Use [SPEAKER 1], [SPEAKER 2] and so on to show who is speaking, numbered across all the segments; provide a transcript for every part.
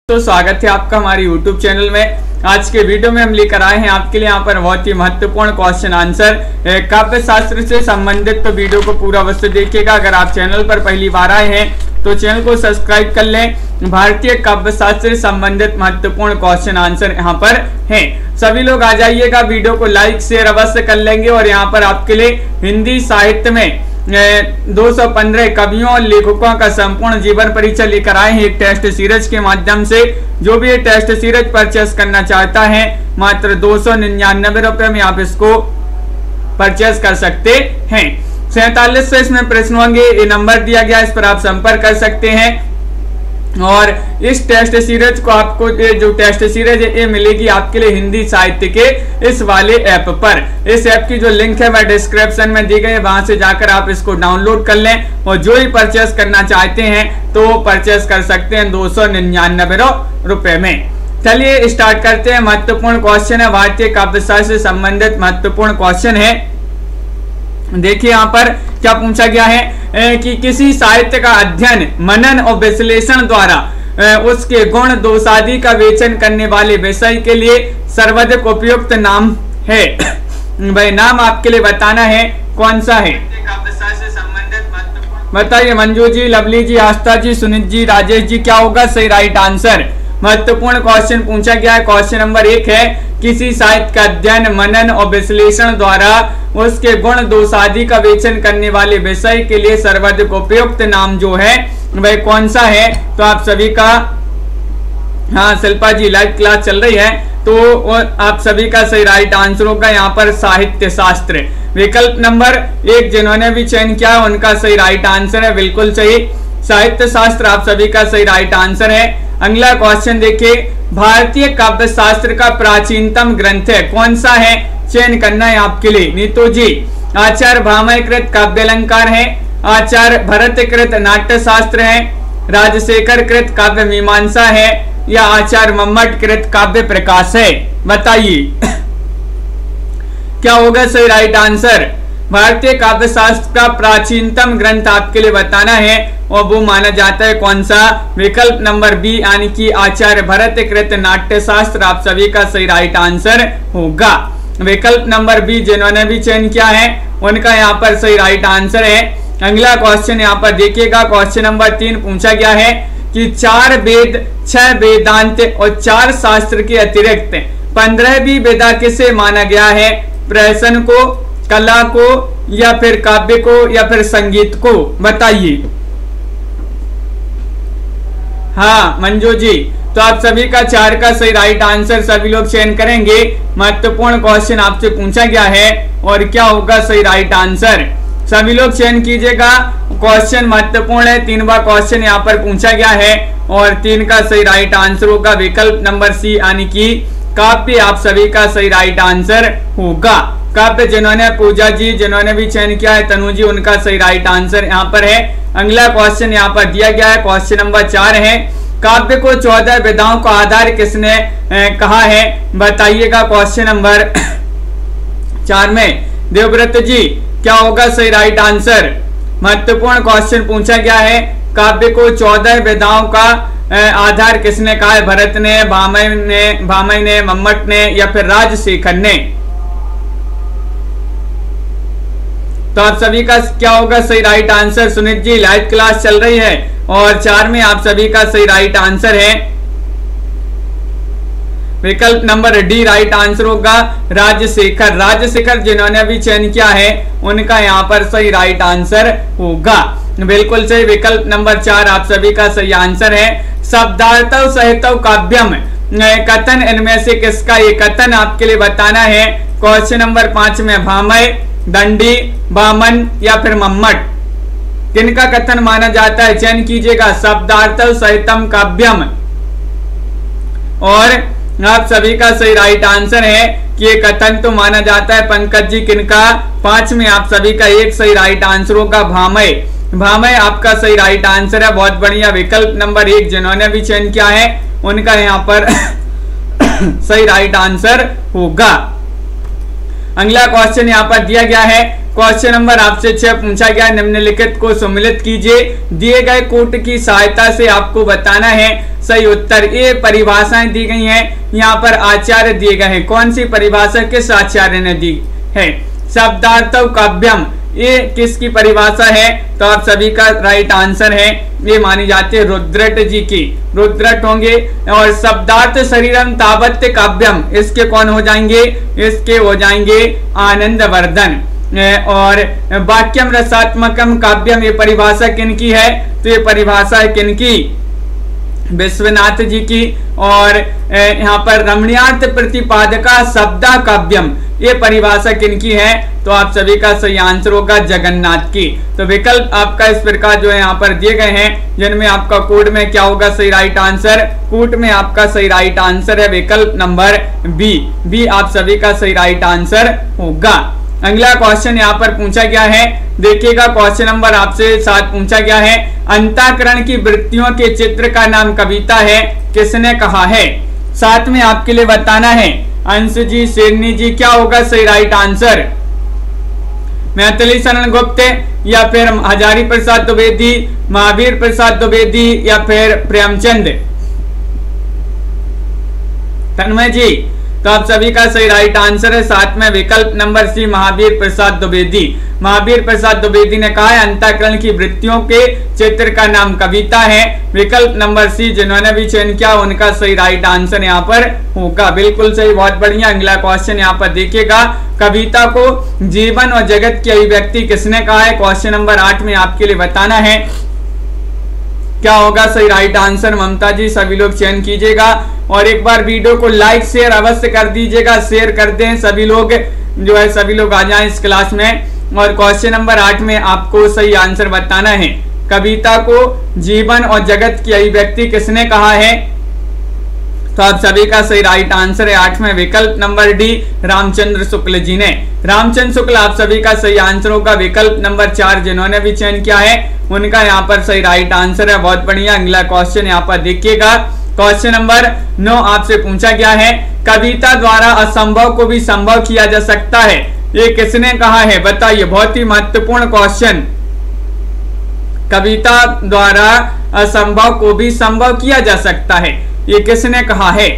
[SPEAKER 1] तो स्वागत है आपका हमारे YouTube चैनल में। आज के वीडियो में हम लेकर आए हैं आपके लिए यहाँ पर बहुत ही महत्वपूर्ण क्वेश्चन आंसर काव्य शास्त्र से संबंधित। तो वीडियो को पूरा अवश्य देखिएगा। अगर आप चैनल पर पहली बार आए हैं तो चैनल को सब्सक्राइब कर लें। भारतीय काव्य शास्त्र से संबंधित महत्वपूर्ण क्वेश्चन आंसर यहाँ पर हैं। सभी लोग आ जाइएगा, वीडियो को लाइक शेयर अवश्य कर लेंगे। और यहाँ पर आपके लिए हिंदी साहित्य में 215 कवियों और लेखकों का संपूर्ण जीवन परिचय लेकर आए हैं एक टेस्ट सीरीज के माध्यम से। जो भी ये टेस्ट सीरीज परचेस करना चाहता है मात्र 299 रुपए में आप इसको परचेस कर सकते हैं। 47 से इसमें प्रश्न होंगे, ये नंबर दिया गया, इस पर आप संपर्क कर सकते हैं। और इस टेस्ट सीरीज को आपको जो टेस्ट सीरीज है ये मिलेगी आपके लिए हिंदी साहित्य के इस वाले ऐप पर। इस ऐप की जो लिंक है वह डिस्क्रिप्शन में दी गई है, वहां से जाकर आप इसको डाउनलोड कर लें। और जो ही परचेस करना चाहते हैं तो परचेस कर सकते हैं 299 रुपए में। चलिए स्टार्ट करते हैं। महत्वपूर्ण क्वेश्चन है, भारतीय काव्य शास्त्र से संबंधित महत्वपूर्ण क्वेश्चन है। देखिए यहाँ पर क्या पूछा गया है कि किसी साहित्य का अध्ययन मनन और विश्लेषण द्वारा उसके गुण दोष आदि का विवेचन करने वाले विषय के लिए सर्वाधिक उपयुक्त नाम है। भाई नाम आपके लिए बताना है, कौन सा है? बताइए मंजू जी, लवली जी, आस्था जी, सुनीत जी, राजेश जी, क्या होगा सही राइट आंसर? महत्वपूर्ण क्वेश्चन पूछा गया है। क्वेश्चन नंबर 1 है, किसी साहित्य का अध्ययन मनन और विश्लेषण द्वारा उसके गुण दोष आदि का विवेचन करने वाले विषय के लिए सर्वाधिक उपयुक्त नाम जो है वह कौन सा है? तो आप सभी का, हाँ शिल्पा जी लाइव क्लास चल रही है तो आप सभी का सही राइट आंसर होगा यहाँ पर साहित्य शास्त्र। विकल्प नंबर 1 जिन्होंने भी चयन किया है उनका सही राइट आंसर है, बिल्कुल सही, साहित्य शास्त्र आप सभी का सही राइट आंसर है। अगला क्वेश्चन देखिए, भारतीय काव्य शास्त्र का प्राचीनतम ग्रंथ है, कौन सा है? चयन करना है आपके लिए। नीतू जी, आचार्य भामह कृत काव्य अलंकार है, आचार्य भरत कृत नाट्य शास्त्र है, राजशेखर कृत काव्य मीमांसा है, या आचार्य मम्मट कृत काव्य प्रकाश है? बताइए क्या होगा सही राइट आंसर? भारतीय काव्य शास्त्र का प्राचीनतम ग्रंथ आपके लिए बताना है और वो माना जाता है कौन सा? विकल्प नंबर बी यानी कि आचार्य भरत कृत नाट्य शास्त्र आप सभी का सही राइट आंसर होगा। विकल्प नंबर बी जिन्होंने भी चयन किया है उनका यहाँ पर सही राइट आंसर है। अगला क्वेश्चन यहाँ पर देखिएगा, क्वेश्चन नंबर 3 पूछा गया है कि 4 वेद 6 वेदांत और 4 शास्त्र के अतिरिक्त 15वीं वेदा किसे माना गया है? प्रहसन को, कला को, या फिर काव्य को, या फिर संगीत को? बताइए। हाँ मंजू जी, तो आप सभी का 4 का सही राइट आंसर सभी लोग चयन करेंगे। महत्वपूर्ण क्वेश्चन आपसे पूछा गया है और क्या होगा सही राइट आंसर? सभी लोग चयन कीजिएगा, क्वेश्चन महत्वपूर्ण है। 3वां क्वेश्चन यहाँ पर पूछा गया है और 3 का सही राइट आंसर होगा विकल्प नंबर सी यानी कि काव्य आप सभी का सही राइट आंसर होगा। काव्य जिन्होंने, पूजा जी जिन्होंने भी चयन किया है, तनु जी, उनका सही राइट आंसर यहाँ पर है। अगला क्वेश्चन यहाँ पर दिया गया है, क्वेश्चन नंबर 4 है, काव्य को 14 वेदाओं का आधार किसने कहा है? बताइएगा क्वेश्चन नंबर 4 में। देवव्रत जी, क्या होगा सही राइट आंसर? महत्वपूर्ण क्वेश्चन पूछा गया है, काव्य को 14 वेदाओं का आधार किसने कहा है? भरत ने, भामह ने, मम्मट ने, या फिर राजशेखर ने? तो आप सभी का क्या होगा सही राइट आंसर? सुनीत जी लाइव क्लास चल रही है और 4 में आप सभी का सही राइट आंसर है विकल्प नंबर डी राइट आंसर होगा राजशेखर। राजशेखर जिन्होंने भी चयन किया है उनका यहाँ पर सही राइट आंसर होगा, बिल्कुल सही, विकल्प नंबर 4 आप सभी का सही आंसर है। शब्दार्थौ सहितौ काव्यम कथन इनमें से किसका? ये कथन आपके लिए बताना है। क्वेश्चन नंबर 5 में भामह, दंडी, वामन, या फिर मम्मट, किनका कथन माना जाता है? चयन कीजिएगा। शब्दार्थौ सहितम काव्यम, और आप सभी का सही राइट आंसर है कि ये कथन तो माना जाता है पंकज जी, किनका? 5 में आप सभी का एक सही राइट आंसर होगा भामह। भामह आपका सही राइट आंसर है, बहुत बढ़िया। विकल्प नंबर 1 जिन्होंने भी चयन किया है उनका यहाँ पर सही राइट आंसर होगा। अगला क्वेश्चन यहाँ पर दिया गया है, क्वेश्चन नंबर आपसे 6 पूछा गया, निम्नलिखित को सम्मिलित कीजिए, दिए गए कोट की सहायता से आपको बताना है सही उत्तर। ये परिभाषाएं दी गई हैं, यहाँ पर आचार्य दिए गए हैं। कौन सी परिभाषा किस आचार्य ने दी है? शब्दार्थौ काव्यम, ये किसकी परिभाषा है? तो आप सभी का राइट आंसर है, ये मानी जाती है रुद्रट जी की, रुद्रट होंगे। और शब्दार्थ शरीरम तावत् काव्यम, इसके कौन हो जाएंगे? इसके हो जाएंगे आनंदवर्धन। और वाक्यम रसात्मकम काव्यम, ये परिभाषा किनकी है? तो ये परिभाषा है किनकी? विश्वनाथ जी की। और यहाँ पर रमणीयार्थ प्रतिपादका शब्दा काव्यम, ये परिभाषा किनकी है? तो आप सभी का सही आंसर होगा जगन्नाथ की। तो विकल्प आपका इस प्रकार जो है यहाँ पर दिए गए हैं, जिनमें आपका कोड में क्या होगा सही राइट आंसर? कूट में आपका सही राइट आंसर है विकल्प नंबर बी आप सभी का सही राइट आंसर होगा। अगला क्वेश्चन यहाँ पर पूछा गया है, देखिएगा क्वेश्चन नंबर आपसे 7 पूछा गया है, अंतःकरण की वृत्तियों के चित्र का नाम कविता है, किसने कहा है? साथ में आपके लिए बताना है अंश जी, शेरनी जी, क्या होगा सही राइट आंसर? मैथिली शरण गुप्त या फिर हजारी प्रसाद द्विवेदी, महावीर प्रसाद द्विवेदी या फिर प्रेमचंद? तन्मय जी, तो आप सभी का सही राइट आंसर है साथ में विकल्प नंबर सी महावीर प्रसाद द्विवेदी। महावीर प्रसाद द्विवेदी ने कहा है अंतःकरण की वृत्तियों के चित्र का नाम कविता है। विकल्प नंबर सी जिन्होंने भी चयन किया उनका सही राइट आंसर यहाँ पर होगा। बिल्कुल सही, बहुत बढ़िया। अगला क्वेश्चन यहाँ पर देखिएगा, कविता को जीवन और जगत की अभिव्यक्ति किसने कहा है? क्वेश्चन नंबर 8 में आपके लिए बताना है क्या होगा सही राइट आंसर। ममता जी सभी लोग चयन कीजिएगा और एक बार वीडियो को लाइक शेयर अवश्य कर दीजिएगा, शेयर कर दें सभी लोग, जो है सभी लोग आ जाएं इस क्लास में। और क्वेश्चन नंबर 8 में आपको सही आंसर बताना है, कविता को जीवन और जगत की अभिव्यक्ति किसने कहा है? तो आप सभी का सही राइट आंसर है 8 में विकल्प नंबर डी रामचंद्र शुक्ल जी ने। रामचंद्र शुक्ल आप सभी का सही आंसर होगा। विकल्प नंबर 4 जिन्होंने भी चयन किया है उनका यहाँ पर सही राइट आंसर है। बहुत बढ़िया। अगला क्वेश्चन यहाँ पर देखिएगा, क्वेश्चन नंबर 9 आपसे पूछा गया है, कविता द्वारा असंभव को भी संभव किया जा सकता है, ये किसने कहा है? बताइए, बहुत ही महत्वपूर्ण क्वेश्चन। कविता द्वारा असंभव को भी संभव किया जा सकता है, ये किसने कहा है?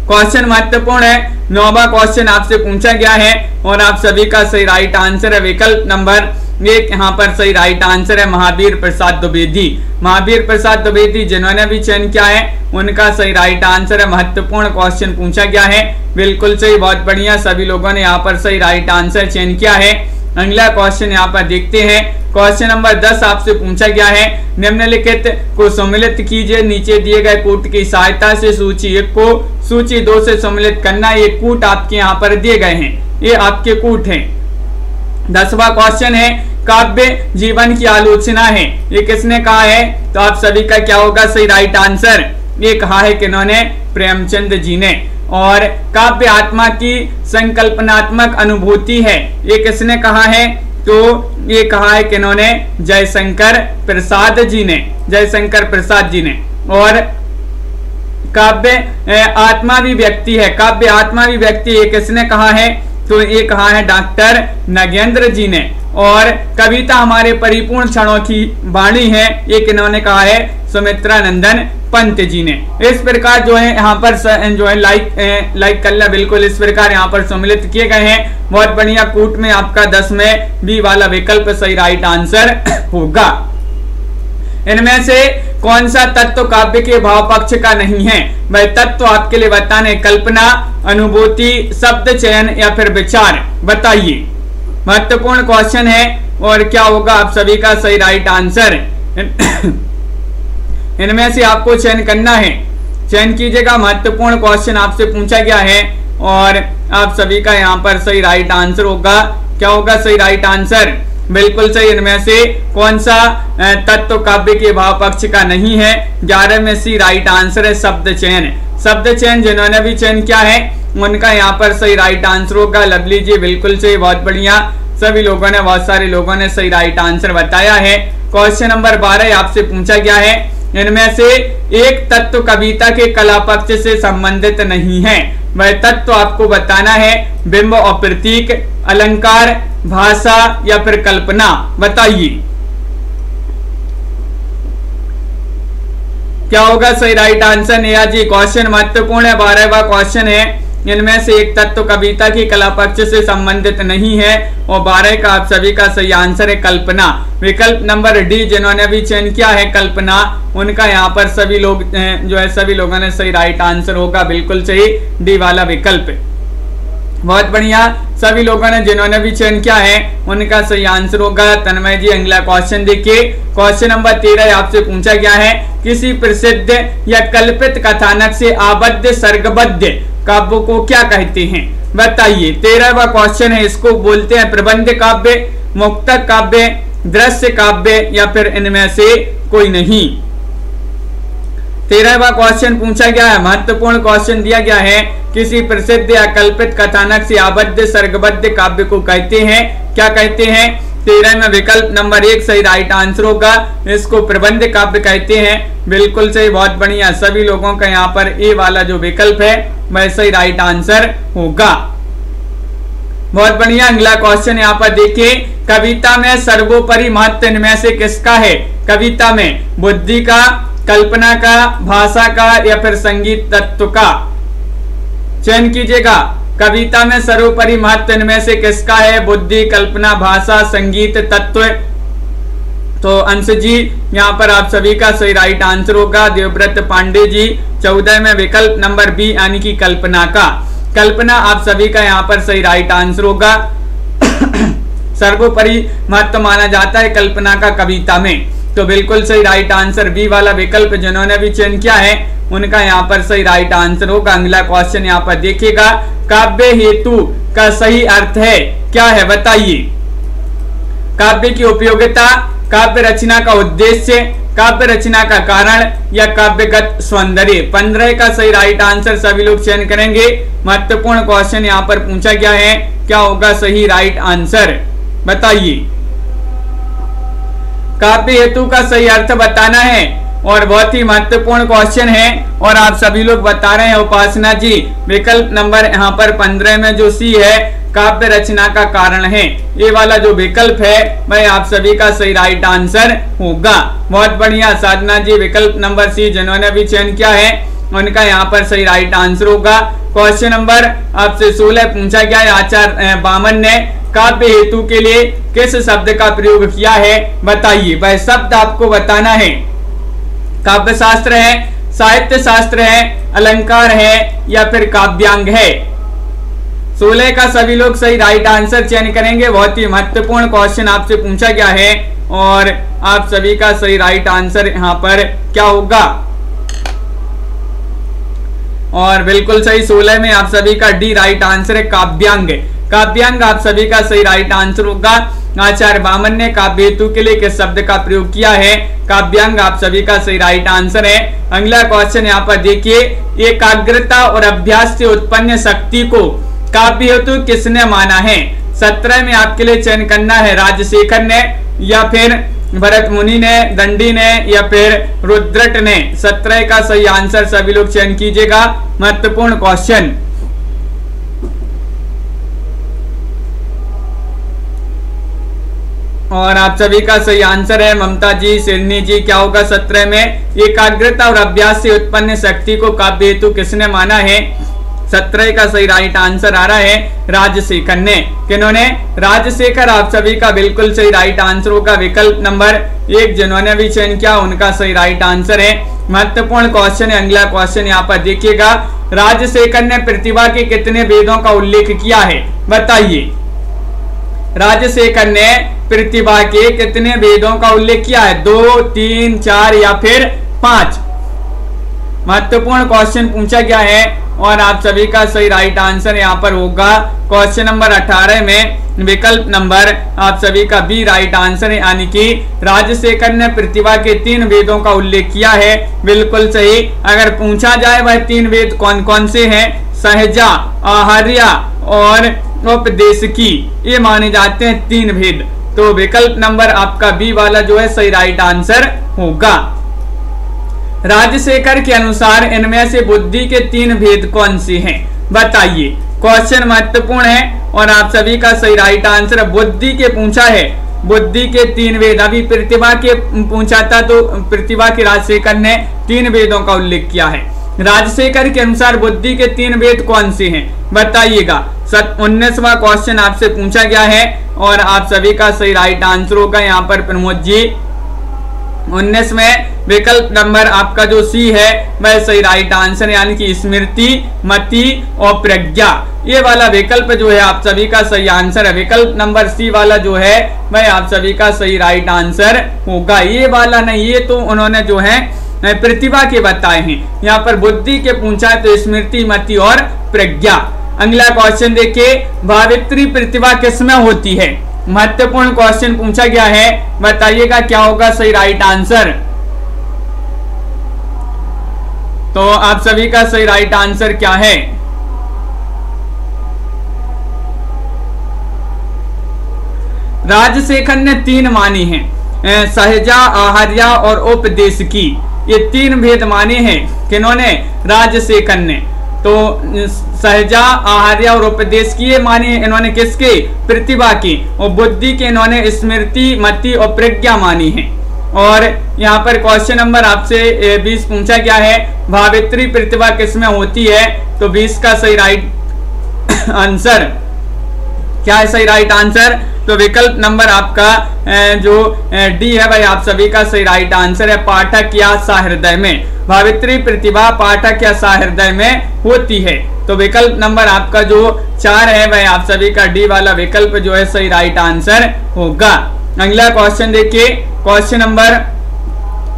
[SPEAKER 1] क्वेश्चन महत्वपूर्ण है। 9वां क्वेश्चन आपसे पूछा गया है और आप सभी का सही राइट आंसर है विकल्प नंबर 1 यहाँ पर सही राइट आंसर है महावीर प्रसाद द्विवेदी। महावीर प्रसाद द्विवेदी जिन्होंने भी चयन किया है उनका सही राइट आंसर है। महत्वपूर्ण क्वेश्चन पूछा गया है, बिल्कुल सही, बहुत बढ़िया। सभी लोगों ने यहाँ पर सही राइट आंसर चयन किया है। अगला क्वेश्चन यहाँ पर देखते हैं, क्वेश्चन नंबर 10 आपसे पूछा गया है, निम्नलिखित को सम्मिलित कीजिए, नीचे दिए गए कूट की सहायता से सूची 1 को सूची 2 से सम्मिलित करना। ये कूट आपके यहाँ पर दिए गए हैं, ये आपके कूट हैं। 10वां क्वेश्चन है, काव्य जीवन की आलोचना है, ये किसने कहा है? तो आप सभी का क्या होगा सही राइट आंसर? ये कहा है किन्होंने? प्रेमचंद जी ने। और काव्य आत्मा की संकल्पनात्मक अनुभूति है, ये किसने कहा है? तो ये कहा है किन्होंने? जयशंकर प्रसाद जी ने, जयशंकर प्रसाद जी ने। और काव्य आत्मा भी व्यक्ति है, काव्य आत्मा भी व्यक्ति, ये किसने कहा है? तो ये कहा है डॉक्टर नगेंद्र जी ने। और कविता हमारे परिपूर्ण क्षणों की वाणी है, ये किन्होंने कहा है? सुमित्रा नंदन पंत जी ने। इस प्रकार जो है यहाँ पर जो है लाइक कर ले, बिल्कुल इस प्रकार यहाँ पर सम्मिलित किए गए हैं। बहुत बढ़िया। कूट में आपका 10 में बी वाला विकल्प सही राइट आंसर होगा। इनमें से कौन सा तत्व काव्य के भाव पक्ष का नहीं है? वह तत्व आपके लिए बताने, कल्पना, अनुभूति, शब्द चयन या फिर विचार? बताइए, महत्वपूर्ण क्वेश्चन है और क्या होगा आप सभी का सही राइट आंसर? इनमें से आपको चयन करना है, चयन कीजिएगा। महत्वपूर्ण क्वेश्चन आपसे पूछा गया है और आप सभी का यहाँ पर सही राइट आंसर होगा। क्या होगा सही राइट आंसर? बिल्कुल सही। इनमें से कौन सा तत्व काव्य के भाव पक्ष का नहीं है? 11 में सी राइट आंसर है शब्द चयन। शब्द चयन जिन्होंने भी चयन किया है उनका यहाँ पर सही राइट आंसर होगा। लवली जी बिल्कुल सही, बहुत बढ़िया। सभी लोगों ने, बहुत सारे लोगों ने सही राइट आंसर बताया है। क्वेश्चन नंबर 12 आपसे पूछा गया है, इनमें से एक तत्व कविता के कला पक्ष से संबंधित नहीं है। वह तत्व आपको बताना है। बिंब और प्रतीक, अलंकार, भाषा या फिर कल्पना, बताइए क्या होगा सही right answer. Neha ji question महत्वपूर्ण है, 12वां क्वेश्चन है। इनमें से एक तत्व कविता की कला पक्ष से संबंधित नहीं है और 12 का आप सभी का सही आंसर है कल्पना। विकल्प नंबर डी जिन्होंने भी चयन किया है कल्पना, उनका यहाँ पर सभी लोग जो है सभी लोगों ने सही राइट आंसर होगा, बिल्कुल सही डी वाला विकल्प। बहुत बढ़िया, सभी लोगों ने जिन्होंने भी चयन किया है उनका सही आंसर होगा। तन्मय जी अगला क्वेश्चन देखिए, क्वेश्चन नंबर 13 आपसे पूछा गया है किसी प्रसिद्ध या कल्पित कथानक से आबद्ध सर्गबद्ध काव्य को क्या कहते हैं, बताइए। 13वां क्वेश्चन है, इसको बोलते हैं प्रबंध काव्य, मुक्तक काव्य, दृश्य काव्य या फिर इनमें से कोई नहीं। 13वां क्वेश्चन पूछा गया है, महत्वपूर्ण क्वेश्चन दिया गया है किसी प्रसिद्ध या कल्पित कथानक से आबद्ध सर्गबद्ध काव्य को कहते हैं, क्या कहते हैं। 13 में विकल्प नंबर 1 सही राइट आंसर होगा, इसको प्रबंध काव्य कहते हैं, बिल्कुल सही, बहुत बढ़िया। सभी लोगों का यहाँ पर ए वाला जो विकल्प है वह सही राइट आंसर होगा, बहुत बढ़िया। अगला क्वेश्चन यहाँ पर देखिए, कविता में सर्वोपरि महत्व इनमें से किसका है। कविता में बुद्धि का, कल्पना का, भाषा का या फिर संगीत तत्व का, चयन कीजिएगा। कविता में सर्वोपरि महत्व इनमें से किसका है, बुद्धि, कल्पना, भाषा, संगीत तत्व। तो अंश जी यहाँ पर आप सभी का सही राइट आंसर होगा। देवव्रत पांडे जी 14 में विकल्प नंबर बी यानी कि कल्पना का, कल्पना आप सभी का यहाँ पर सही राइट आंसर होगा। सर्वोपरि महत्व माना जाता है कल्पना का कविता में, तो बिल्कुल सही राइट आंसर बी वाला विकल्प जिन्होंने भी चयन किया है उनका यहाँ पर सही राइट आंसर होगा। अगला क्वेश्चन यहाँ पर देखिएगा, काव्य हेतु का सही अर्थ है क्या है, बताइए। काव्य की उपयोगिता, काव्य रचना का उद्देश्य, काव्य रचना का कारण या काव्यगत सौंदर्य। 15 का सही राइट आंसर सभी लोग चयन करेंगे। महत्वपूर्ण क्वेश्चन यहाँ पर पूछा गया है, क्या होगा सही राइट आंसर, बताइए। काव्य हेतु का सही अर्थ बताना है और बहुत ही महत्वपूर्ण क्वेश्चन है और आप सभी लोग बता रहे हैं उपासना जी। विकल्प नंबर यहाँ पर 15 में जो सी है काव्य रचना का कारण है, ये वाला जो विकल्प है वह आप सभी का सही राइट आंसर होगा, बहुत बढ़िया। साधना जी विकल्प नंबर सी जिन्होंने भी चयन किया है उनका यहाँ पर सही राइट आंसर होगा। क्वेश्चन नंबर आपसे 16 पूछा गया है, आचार्य बामन ने काव्य हेतु के लिए किस शब्द का प्रयोग किया है, बताइए। वह शब्द आपको बताना है। काव्य शास्त्र है, साहित्य शास्त्र है, अलंकार है या फिर काव्यांग है। 16 का सभी लोग सही राइट आंसर चयन करेंगे। बहुत ही महत्वपूर्ण क्वेश्चन आपसे पूछा गया है और आप सभी का सही राइट आंसर यहाँ पर क्या होगा, और बिल्कुल सही 16 में आप सभी का डी राइट आंसर है काव्यांग। काव्यांग आप सभी का सही राइट आंसर होगा। आचार्य बामन ने काव्य हेतु के लिए किस शब्द का प्रयोग किया है, काव्यांग आप सभी का सही राइट आंसर है। अगला क्वेश्चन यहाँ पर देखिए, एकाग्रता और अभ्यास से उत्पन्न शक्ति को काव्य हेतु किसने माना है। 17 में आपके लिए चयन करना है, राजशेखर ने या फिर भरत मुनि ने, दंडी ने या फिर रुद्रट ने। 17 का सही आंसर सभी लोग चयन कीजिएगा, महत्वपूर्ण क्वेश्चन। और आप सभी का सही आंसर है ममता जी, सिरनी जी, क्या होगा 17 में। एकाग्रता और अभ्यास से उत्पन्न शक्ति को काव्य हेतु किसने माना है। 17 का सही राइट आंसर आ रहा है राजशेखर ने। किन्होंने, राजशेखर आप सभी का बिल्कुल सही राइट आंसर होगा। विकल्प नंबर 1 जिन्होंने भी चयन किया उनका सही राइट आंसर है। महत्वपूर्ण क्वेश्चन है। अगला क्वेश्चन यहाँ पर देखिएगा, राजशेखर ने प्रतिभा के कितने वेदों का उल्लेख किया है, बताइए। राजशेखर ने प्रतिभा के कितने वेदों का उल्लेख किया है, 2, 3, 4 या फिर 5। महत्वपूर्ण क्वेश्चन पूछा गया है और आप सभी का सही राइट आंसर यहाँ पर होगा। क्वेश्चन नंबर 18 में विकल्प नंबर आप सभी का बी राइट आंसर है, यानी कि राजशेखर ने प्रतिभा के 3 वेदों का उल्लेख किया है, बिल्कुल सही। अगर पूछा जाए वह 3 वेद कौन कौन से हैं, सहजा, आहार्या और उपदेशकी, ये माने जाते हैं 3 वेद। तो विकल्प नंबर आपका बी वाला जो है सही राइट आंसर होगा। राजशेखर के अनुसार इनमें से बुद्धि के 3 भेद कौन से हैं, बताइए। क्वेश्चन महत्वपूर्ण है और आप सभी का सही राइट आंसर बुद्धि के पूछा है। बुद्धि के 3 वेद, अभी प्रतिभा के पूछा था तो प्रतिभा के राजशेखर ने 3 वेदों का उल्लेख किया है। राजशेखर के अनुसार बुद्धि के 3 वेद कौन से हैं बताइएगा। 19वां क्वेश्चन आपसे पूछा गया है और आप सभी का सही राइट आंसर होगा यहाँ पर प्रमोद जी 19 में विकल्प नंबर आपका जो सी है वह सही राइट आंसर, यानी कि स्मृति, मति और प्रज्ञा, ये वाला विकल्प जो है आप सभी का सही आंसर है। विकल्प नंबर सी वाला जो है वह आप सभी का सही राइट आंसर होगा, ये वाला नहीं, ये तो उन्होंने जो है प्रतिभा के बताए हैं। यहाँ पर बुद्धि के पूछा है तो स्मृति, मति और प्रज्ञा। अगला क्वेश्चन देखिए, भावित्री प्रतिभा किसमें होती है? महत्वपूर्ण क्वेश्चन पूछा गया है, बताइएगा क्या होगा सही राइट आंसर। तो आप सभी का सही राइट आंसर क्या है? राजशेखर ने 3 मानी हैं, सहजा, आहार्या और उपदेशकी, ये 3 भेद माने हैं किन्होंने? राजशेखर ने। तो सहजा, आहार्या और उपदेश की ये माने इन्होंने किसके? प्रतिभा की। और बुद्धि के इन्होंने स्मृति, मति और प्रज्ञा मानी है। और यहाँ पर क्वेश्चन नंबर आपसे 20 पूछा गया है, भावित्री प्रतिभा किसमें होती है? तो 20 का सही राइट आंसर क्या है? सही राइट आंसर तो विकल्प नंबर आपका जो डी है भाई आप सभी का सही राइट आंसर है, पाठक या सहृदय में। भावित्री प्रतिभा पाठक या सहृदय में होती है। तो विकल्प नंबर आपका जो 4 है वह आप सभी का डी वाला विकल्प जो है सही राइट आंसर होगा। अगला क्वेश्चन देखिए, क्वेश्चन नंबर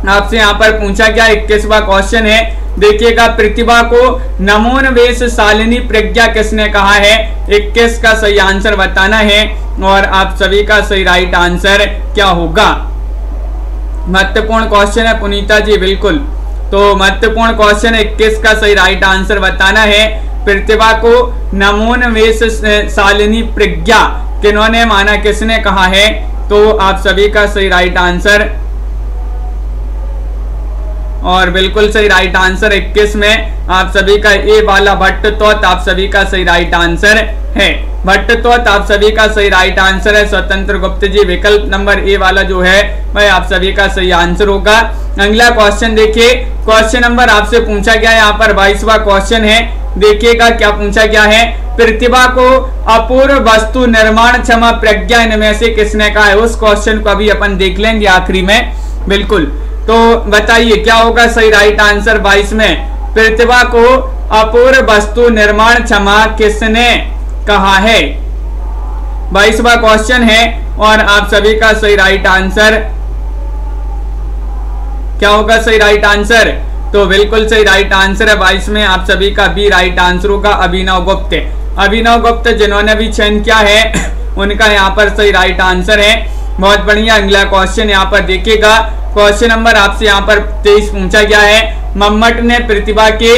[SPEAKER 1] आपसे यहाँ पर पूछा गया 21वां क्वेश्चन है, देखिएगा, प्रतिभा को नमोन्वेष शालिनी प्रज्ञा किसने कहा है? 21 का सही आंसर बताना है और आप सभी का सही राइट आंसर क्या होगा। महत्वपूर्ण क्वेश्चन है पुनीता जी, बिल्कुल। तो महत्वपूर्ण क्वेश्चन 21 का सही राइट आंसर बताना है। प्रतिभा को नमोन्वेष शालिनी प्रज्ञा किन्होंने माना, किसने कहा है? तो आप सभी का सही राइट आंसर और बिल्कुल सही राइट आंसर 21 में आप सभी का ए वाला भट्टतोत आप सभी का सही राइट आंसर है। भट्टतोत आप सभी का सही राइट आंसर है। स्वतंत्र गुप्त जी विकल्प नंबर ए वाला जो है वह आप सभी का सही आंसर होगा। अगला क्वेश्चन देखिए, क्वेश्चन नंबर आपसे पूछा गया है यहाँ पर 22वां क्वेश्चन है, देखिएगा क्या पूछा गया है। प्रतिभा को अपूर्व वस्तु निर्माण क्षमा प्रज्ञा इनमें से किसने कहा है? उस क्वेश्चन को अभी अपन देख लेंगे आखिरी में, बिल्कुल। तो बताइए क्या होगा सही राइट आंसर 22 में? प्रतिभा को अपूर्व वस्तु निर्माण क्षमा किसने कहा है? 22वां क्वेश्चन है और आप सभी का सही राइट आंसर क्या होगा? सही राइट आंसर तो बिल्कुल सही राइट आंसर है 22 में आप सभी का बी राइट आंसर होगा, अभिनव गुप्त। अभिनव गुप्त जिन्होंने भी चयन किया है उनका यहाँ पर सही राइट आंसर है। बहुत बढ़िया। अगला क्वेश्चन यहाँ पर देखिएगा, क्वेश्चन नंबर आपसे यहाँ पर 23 पूछा गया है, मम्मट ने प्रतिभा के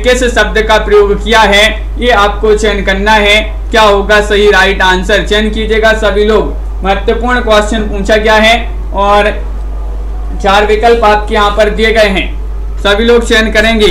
[SPEAKER 1] किस शब्द का प्रयोग किया है? ये आपको चयन करना है, क्या होगा सही राइट आंसर? चयन कीजिएगा सभी लोग। महत्वपूर्ण क्वेश्चन पूछा गया है और 4 विकल्प आपके यहाँ पर दिए गए हैं, सभी लोग चयन करेंगे।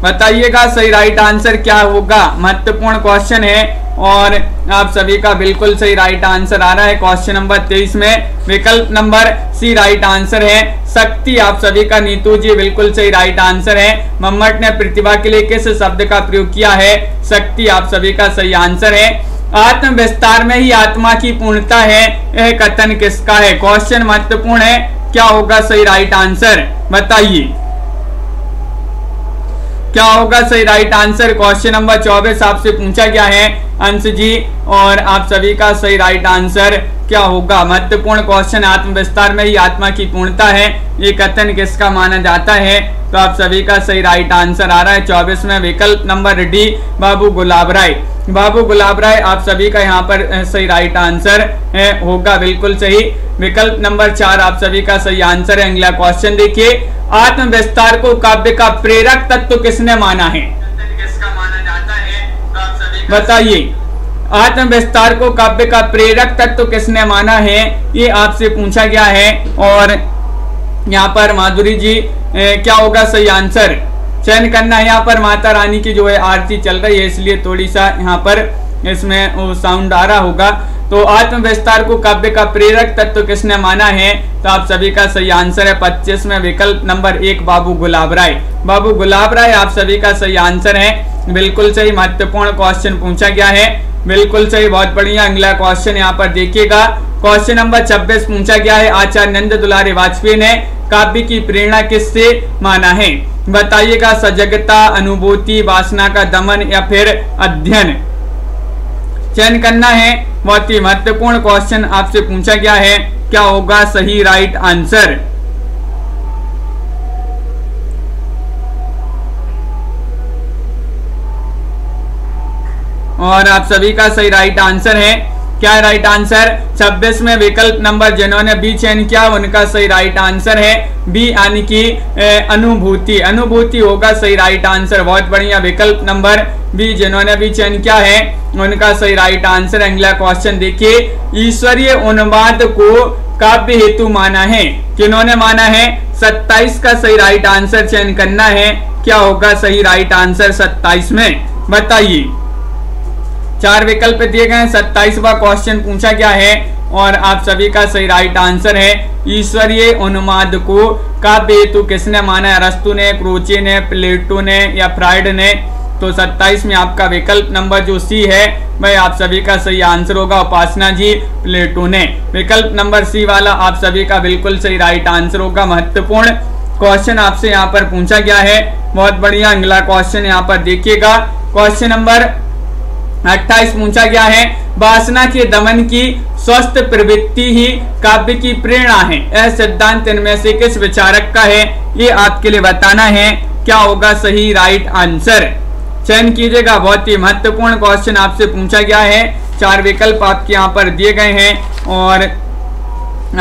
[SPEAKER 1] बताइएगा सही राइट आंसर क्या होगा। महत्वपूर्ण क्वेश्चन है और आप सभी का बिल्कुल सही राइट आंसर आ रहा है। क्वेश्चन नंबर 23 में विकल्प नंबर सी राइट आंसर है, शक्ति आप सभी का नीतू जी बिल्कुल सही राइट आंसर है। मम्मट ने प्रतिभा के लिए किस शब्द का प्रयोग किया है? शक्ति आप सभी का सही आंसर है। आत्म विस्तार में ही आत्मा की पूर्णता है, यह कथन किसका है? क्वेश्चन महत्वपूर्ण है, क्या होगा सही राइट आंसर? बताइए क्या होगा सही राइट आंसर। क्वेश्चन नंबर 24 आपसे पूछा गया है अंश जी और आप सभी का सही राइट आंसर क्या होगा। महत्वपूर्ण क्वेश्चन, आत्मविस्तार में ही आत्मा की पूर्णता है, ये कथन किसका माना जाता है? तो आप सभी का सही राइट आंसर आ रहा है 24 में विकल्प नंबर डी, बाबू गुलाब राय। बाबू गुलाब राय आप सभी का यहाँ पर सही राइट आंसर है, होगा बिल्कुल सही। विकल्प नंबर 4 आप सभी का सही आंसर है। अगला क्वेश्चन देखिए, आत्म विस्तार को काव्य का प्रेरक तत्व किसने माना है? किसका माना जाता है? तो आप सभी बताइए, आत्म विस्तार को काव्य का प्रेरक तत्व किसने माना है? ये आपसे पूछा गया है और यहाँ पर माधुरी जी क्या होगा सही आंसर? चयन करना है। यहाँ पर माता रानी की जो है आरती चल रही है, इसलिए थोड़ी सा यहाँ पर इसमें वो साउंड आ रहा होगा। तो आत्म विस्तार को काव्य का प्रेरक तत्व किसने माना है? तो आप सभी का सही आंसर है 25 में विकल्प नंबर 1 बाबू गुलाब राय। बाबू गुलाब राय आप सभी का सही आंसर है, बिल्कुल सही। महत्वपूर्ण क्वेश्चन पूछा गया है, बिल्कुल सही, बहुत बढ़िया। अगला क्वेश्चन यहाँ पर देखिएगा, क्वेश्चन नंबर 26 पूछा गया है, आचार्य नंद दुलारे वाजपेयी ने काव्य की प्रेरणा किससे माना है? बताइएगा, सजगता, अनुभूति, वासना का दमन या फिर अध्ययन? चयन करना है। बहुत ही महत्वपूर्ण क्वेश्चन आपसे पूछा गया है, क्या होगा सही राइट आंसर? और आप सभी का सही राइट आंसर है, क्या है राइट आंसर? 26 में विकल्प नंबर जिन्होंने बी चयन किया उनका सही राइट आंसर है बी, यानी कि अनुभूति। अनुभूति होगा सही राइट आंसर। बहुत बढ़िया, विकल्प नंबर बी जिन्होंने भी चयन किया है उनका सही राइट आंसर। अगला क्वेश्चन देखिए, ईश्वरीय उन्माद को काव्य हेतु माना है, किन्होंने माना है? 27 का सही राइट आंसर चयन करना है, क्या होगा सही राइट आंसर 27 में? बताइए, 4 विकल्प दिए गए हैं, 27वां क्वेश्चन पूछा गया है और आप सभी का सही राइट आंसर है ईश्वरीय उन्माद को काव्य हेतु किसने माना है? अरस्तु ने, क्रोचे ने, प्लेटो ने या फ्राइड ने? तो 27 में आपका विकल्प नंबर जो सी है भाई आप सभी का सही आंसर होगा उपासना जी, प्लेटो ने। विकल्प नंबर सी वाला आप सभी का बिल्कुल सही राइट आंसर होगा। महत्वपूर्ण क्वेश्चन आपसे यहाँ पर पूछा गया है, बहुत बढ़िया। अगला क्वेश्चन यहाँ पर देखिएगा, क्वेश्चन नंबर 28 पूछा गया है, वासना के दमन की स्वस्थ प्रवृत्ति ही काव्य की प्रेरणा है, यह सिद्धांत इनमें से किस विचारक का है? ये आपके लिए बताना है, क्या होगा सही राइट आंसर? चयन कीजिएगा, बहुत ही महत्वपूर्ण क्वेश्चन आपसे पूछा गया है। 4 विकल्प आपके यहाँ पर दिए गए हैं और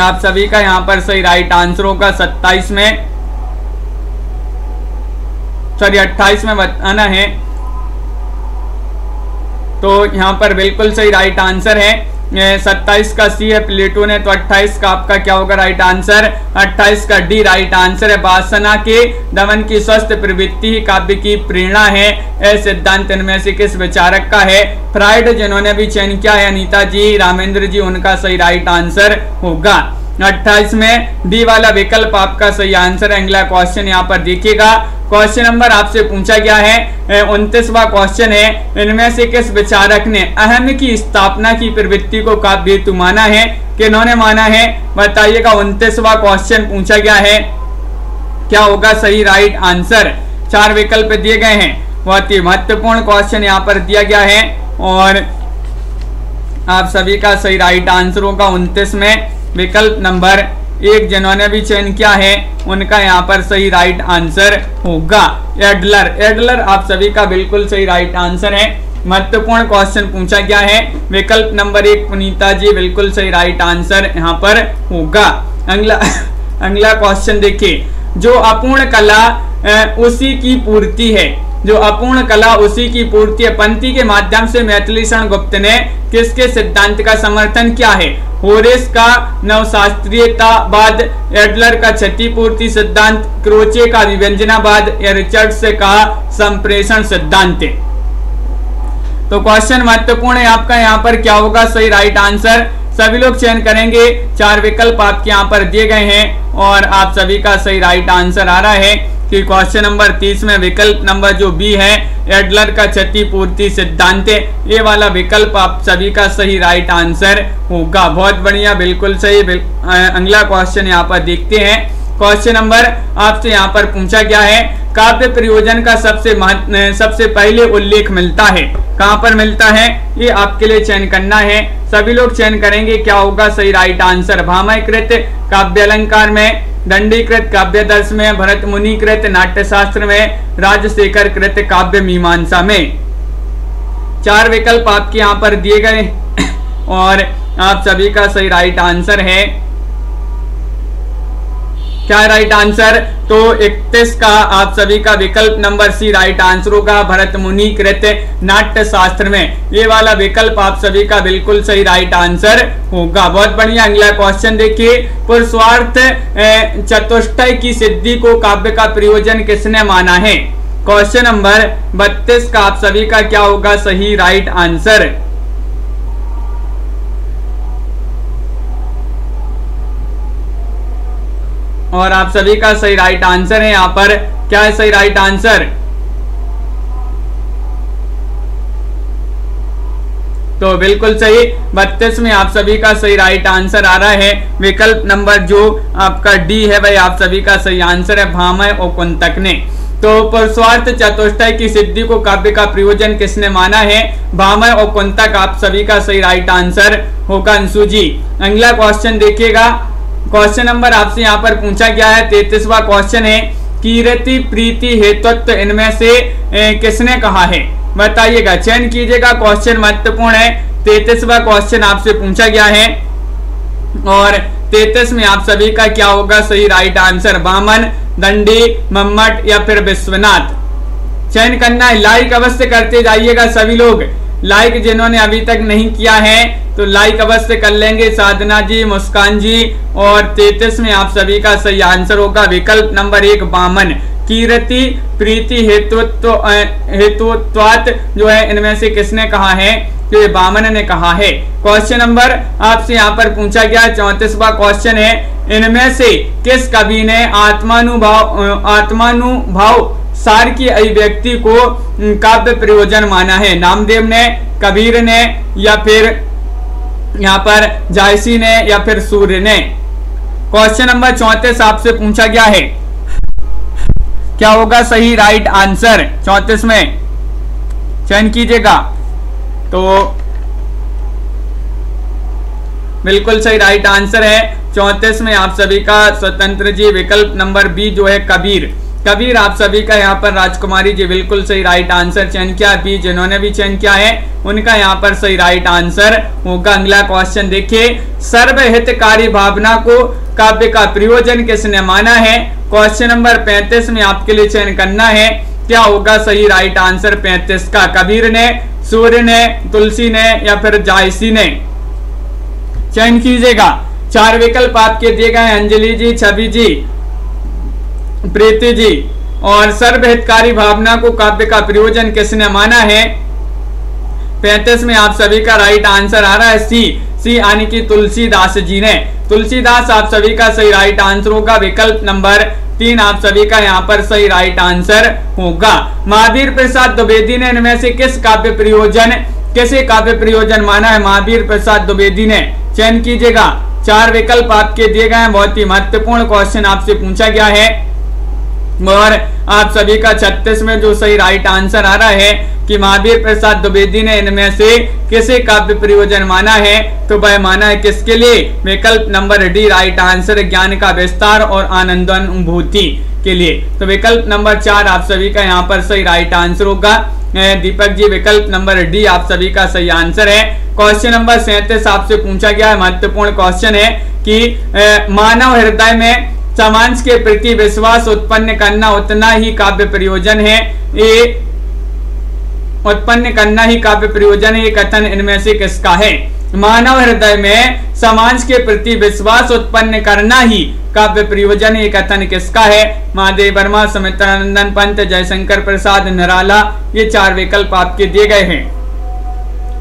[SPEAKER 1] आप सभी का यहाँ पर सही राइट आंसर होगा 27 में, सॉरी 28 में बताना है। तो यहाँ पर बिल्कुल सही राइट आंसर है 27 का सी है प्लेटो ने, तो 28 का आपका क्या होगा राइट आंसर? 28 का डी राइट आंसर है। वासना के दमन की स्वस्थ प्रवृत्ति ही काव्य की प्रेरणा है, यह सिद्धांत इनमें से किस विचारक का है? फ्राइड जिन्होंने भी चयन किया है, अनीता जी, रामेंद्र जी, उनका सही राइट आंसर होगा 28 में डी वाला विकल्प आपका सही आंसर है। अगला क्वेश्चन यहाँ पर देखिएगा, क्वेश्चन नंबर आपसे पूछा गया है 29वां क्वेश्चन है, इनमें से किस विचारक ने अहम की स्थापना की प्रवृत्ति को काव्य हेतु माना है? किन्होंने माना है? बताइएगा, 29वां क्वेश्चन पूछा गया है, क्या होगा सही राइट आंसर? 4 विकल्प दिए गए हैं, बहुत ही महत्वपूर्ण क्वेश्चन यहाँ पर दिया गया है और आप सभी का सही राइट आंसर होगा 29 में विकल्प नंबर 1 जिन्होंने भी चयन किया है उनका यहाँ पर सही राइट आंसर होगा एडलर। एडलर आप सभी का बिल्कुल सही राइट आंसर है। महत्वपूर्ण क्वेश्चन पूछा गया है, विकल्प नंबर 1 पुनीता जी, बिल्कुल सही राइट आंसर यहाँ पर होगा। अगला क्वेश्चन देखिए, जो अपूर्ण कला उसी की पूर्ति है, जो अपूर्ण कला उसी की पूर्ति है, पंक्ति के माध्यम से मैथिली शरण गुप्त ने किसके सिद्धांत का समर्थन किया है? होरेस का नवशास्त्रीयतावाद, एडलर का क्षतिपूर्ति सिद्धांत, क्रोचे का विव्यंजनावाद या रिचर्ड्स का संप्रेषण सिद्धांत। तो क्वेश्चन महत्वपूर्ण है आपका, यहाँ पर क्या होगा सही राइट आंसर? सभी लोग चयन करेंगे, 4 विकल्प आपके यहाँ पर दिए गए हैं और आप सभी का सही राइट आंसर आ रहा है कि क्वेश्चन नंबर 30 में विकल्प नंबर जो बी है एडलर का क्षतिपूर्ति सिद्धांत, ये वाला विकल्प आप सभी का सही राइट आंसर होगा। बहुत बढ़िया, बिल्कुल सही। अगला क्वेश्चन यहाँ पर देखते हैं, क्वेश्चन नंबर आपसे यहाँ पर पूछा गया है, काव्य प्रयोजन का सबसे पहले उल्लेख मिलता है, कहाँ पर मिलता है? ये आपके लिए चयन करना है, सभी लोग चयन करेंगे, क्या होगा सही राइट आंसर? भामयकृत काव्य अलंकार में, दंडीकृत काव्य दर्श में, भरत मुनिकृत नाट्यशास्त्र में, राजशेखर कृत काव्य मीमांसा में। 4 विकल्प आपके यहाँ पर दिए गए और आप सभी का सही राइट आंसर है, क्या राइट आंसर? तो 31 का आप सभी का विकल्प नंबर सी राइट आंसर होगा, भरत मुनि कृत नाट्य शास्त्र में, ये वाला विकल्प आप सभी का बिल्कुल सही राइट आंसर होगा। बहुत बढ़िया। अगला क्वेश्चन देखिए, पुरुषार्थ चतुष्टय की सिद्धि को काव्य का प्रयोजन किसने माना है? क्वेश्चन नंबर 32 का आप सभी का क्या होगा सही राइट आंसर। और आप सभी का सही राइट आंसर है यहाँ पर, क्या है सही राइट आंसर? तो बिल्कुल सही 32 में आप सभी का सही राइट आंसर आ रहा है विकल्प नंबर जो आपका डी है भाई आप सभी का सही आंसर है, भामह और कुंतक ने। तो पुरुषार्थ चतुष्टय की सिद्धि को काव्य का प्रयोजन किसने माना है? भामह और कुंतक आप सभी का सही राइट आंसर होगा अंशु जी। अगला क्वेश्चन देखिएगा, क्वेश्चन नंबर आपसे यहाँ पर पूछा गया है 33वां क्वेश्चन है, कीर्ति प्रीति हेतुत्व इनमें से किसने कहा है? बताइएगा, चयन कीजिएगा, क्वेश्चन महत्वपूर्ण है। 33वां क्वेश्चन आपसे पूछा गया है और 33 में आप सभी का क्या होगा सही राइट आंसर? वामन, दंडी, मम्मट या फिर विश्वनाथ। चयन करना है, लाइक अवश्य करते जाइएगा सभी लोग, लाइक जिन्होंने अभी तक नहीं किया है तो लाइक अवश्य कर लेंगे। साधना जी, मुस्कान जी, और 33 में आप सभी का सही आंसर होगा विकल्प नंबर 1 वामन। कीर्ति प्रीति हेतुत्वात् जो है इनमें से किसने कहा है? तो ये वामन ने कहा है। क्वेश्चन नंबर आपसे यहाँ पर पूछा गया 34वां क्वेश्चन है, इनमें से किस कवि ने आत्मानुभाव सार की अभिव्यक्ति को काव्य प्रयोजन माना है? नामदेव ने, कबीर ने या फिर यहाँ पर जायसी ने या फिर सूर्य ने। क्वेश्चन नंबर 34 आपसे पूछा गया है, क्या होगा सही राइट आंसर 34 में? चयन कीजिएगा। तो बिल्कुल सही राइट आंसर है 34 में आप सभी का स्वतंत्र जी विकल्प नंबर बी जो है कबीर। कबीर आप सभी का यहाँ पर राजकुमारी जी बिल्कुल सही राइट आंसर चयन किया। बी जिन्होंने भी चयन किया है उनका यहाँ पर सही राइट आंसर होगा। अगला क्वेश्चन देखिए, सर्वहितकारी भावना को काव्य का प्रयोजन किसने माना है? क्वेश्चन नंबर 35 में आपके लिए चयन करना है, क्या होगा सही राइट आंसर 35 का? कबीर ने, सूर्य ने, तुलसी ने या फिर जायसी ने। चयन कीजिएगा, 4 विकल्प आपके दिए गए हैं, अंजलि जी, छवि जी, प्रीति जी। और सर्वहितकारी भावना को काव्य का प्रयोजन किसने माना है? 35 में आप सभी का राइट आंसर आ रहा है सी यानी कि तुलसीदास जी ने। तुलसीदास आप सभी का सही राइट आंसर होगा विकल्प नंबर 3 आप सभी का यहाँ पर सही राइट आंसर होगा। महावीर प्रसाद द्विवेदी ने इनमें से किसे काव्य प्रयोजन माना है? महावीर प्रसाद द्विवेदी ने। चयन कीजिएगा, 4 विकल्प आपके दिए गए हैं, बहुत ही महत्वपूर्ण क्वेश्चन आपसे पूछा गया है और आप सभी का 36 में जो सही राइट आंसर आ रहा है कि महावीर प्रसाद द्विवेदी ने इनमें से किसे काव्य प्रयोजन माना है? तो वह माना है किसके लिए? विकल्प नंबर डी राइट आंसर, ज्ञान का विस्तार और आनंदानुभूति के लिए। तो विकल्प नंबर 4 आप सभी का यहाँ पर सही राइट आंसर होगा। दीपक जी विकल्प नंबर डी आप सभी का सही आंसर है। क्वेश्चन नंबर 37 आपसे पूछा गया है, महत्वपूर्ण क्वेश्चन है कि मानव हृदय में समाज के प्रति विश्वास उत्पन्न करना उतना ही काव्य प्रयोजन है। ये उत्पन्न करना ही काव्य प्रयोजन है, ये कथन इनमें से किसका है? मानव हृदय में समाज के प्रति विश्वास उत्पन्न करना ही काव्य प्रयोजन, ये कथन किसका है? महादेव वर्मा, सुमित्रानंदन पंत, जयशंकर प्रसाद निराला। ये 4 विकल्प आपके दिए गए हैं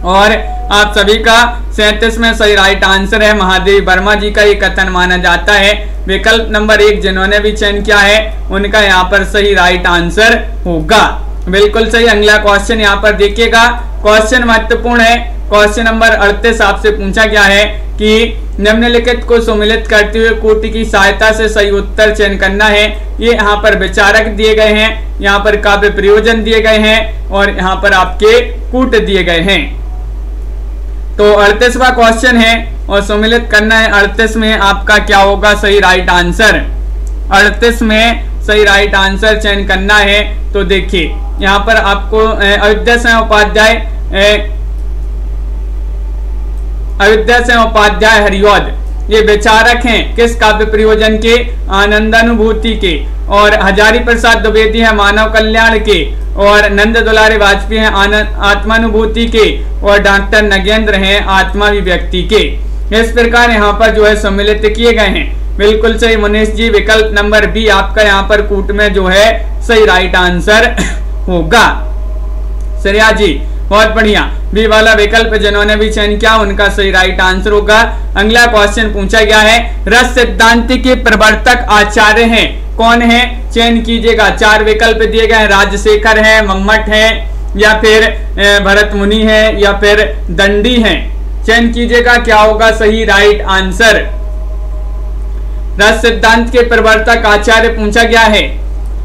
[SPEAKER 1] और आप सभी का 37 में सही राइट आंसर है महादेव वर्मा जी का ये कथन माना जाता है। विकल्प नंबर 1 जिन्होंने भी चयन किया है उनका यहाँ पर सही राइट आंसर होगा। बिल्कुल सही। अगला क्वेश्चन यहाँ पर देखिएगा, क्वेश्चन महत्वपूर्ण है। क्वेश्चन नंबर 38 आपसे पूछा गया है कि निम्नलिखित को सम्मिलित करते हुए कूट की सहायता से सही उत्तर चयन करना है। ये यहाँ पर विचारक दिए गए हैं, यहाँ पर काव्य प्रयोजन दिए गए हैं और यहाँ पर आपके कूट दिए गए हैं। तो 38वां क्वेश्चन है और सम्मिलित करना है। 38 में आपका क्या होगा सही राइट आंसर? 38 में सही राइट आंसर चयन करना है। तो देखिए यहाँ पर आपको अयोध्या सिंह उपाध्याय हरिऔध ये विचारक हैं किस काव्य प्रयोजन के? आनंदानुभूति के। और हजारी प्रसाद द्विवेदी है मानव कल्याण के और नंद दुलारे वाजपेयी हैं आत्मानुभूति के और डॉक्टर नगेंद्र हैं आत्माभिव्यक्ति के। इस प्रकार यहाँ पर जो है सम्मिलित किए गए हैं। बिल्कुल सही मुनीष जी, विकल्प नंबर बी आपका यहाँ पर कूट में जो है सही राइट आंसर होगा। श्रेया जी बहुत बढ़िया, बी वाला विकल्प जिन्होंने भी चयन किया उनका सही राइट आंसर होगा। अगला क्वेश्चन पूछा गया है, रस सिद्धांत के प्रवर्तक आचार्य हैं, कौन है? चयन कीजिएगा। 4 विकल्प दिए गए हैं, राजशेखर है, मम्मट है, या फिर भरत मुनि है, या फिर दंडी है। चयन कीजिएगा क्या होगा सही राइट आंसर। रस सिद्धांत के प्रवर्तक आचार्य पूछा गया है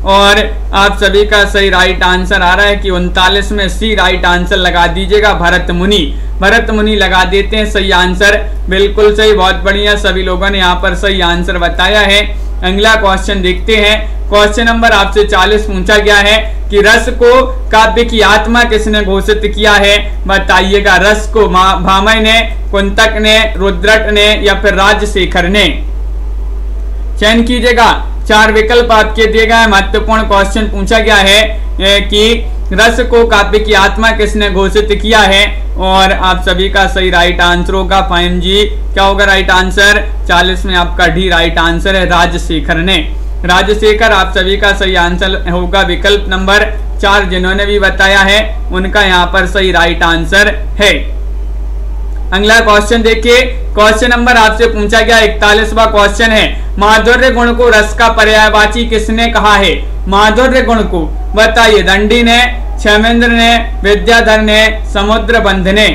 [SPEAKER 1] और आप सभी का सही राइट आंसर आ रहा है कि 39 में सी राइट आंसर लगा दीजिएगा, भरत मुनि। भरत मुनि लगा देते हैं सही आंसर, बिल्कुल सही, बहुत बढ़िया, सभी लोगों ने यहाँ पर सही आंसर बताया है। अगला क्वेश्चन देखते हैं। क्वेश्चन नंबर आपसे 40 पूछा गया है कि रस को काव्य की आत्मा किसने घोषित किया है? बताइएगा। रस को भामह ने, कुंतक ने, रुद्रट ने, या फिर राजशेखर ने? चयन कीजिएगा। 4 विकल्प आपके दिए गए। महत्वपूर्ण क्वेश्चन पूछा गया है कि रस को काव्य की आत्मा किसने घोषित किया है, और आप सभी का सही राइट आंसर होगा। फाइन जी क्या होगा राइट आंसर? 40 में आपका डी राइट आंसर है, राजशेखर ने। राजशेखर आप सभी का सही आंसर होगा। विकल्प नंबर 4 जिन्होंने भी बताया है उनका यहाँ पर सही राइट आंसर है। अगला क्वेश्चन देखिए। क्वेश्चन नंबर आपसे पूछा गया 41वां क्वेश्चन है, माधुर्य गुण को रस का पर्यायवाची किसने कहा है? माधुर्य गुण को बताइए। दंडी ने, क्षेमेंद्र ने, विद्याधर ने, समुद्रबंध ने?